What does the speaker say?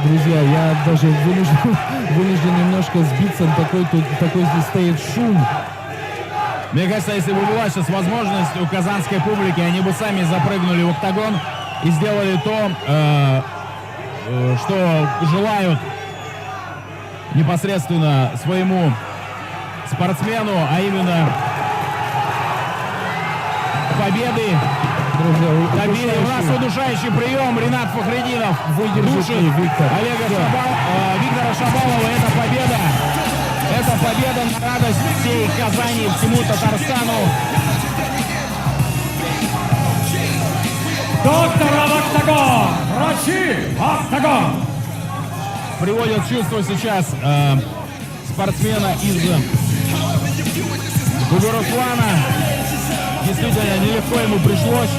Друзья, я даже вынужден немножко сбиться, такой здесь стоит шум. Мне кажется, если бы была сейчас возможность у казанской публики, они бы сами запрыгнули в октагон и сделали то, что желают непосредственно своему спортсмену, а именно победы. Друзья, У нас удушающий прием. Ринат Фахридинов душит Виктора Шабалова. Это победа. Это победа на радость всей Казани, всему Татарстану. Доктора в октагон! Врачи в октагон! Приводят в чувство сейчас спортсмена из Бугуруслана. Действительно, нелегко ему пришлось.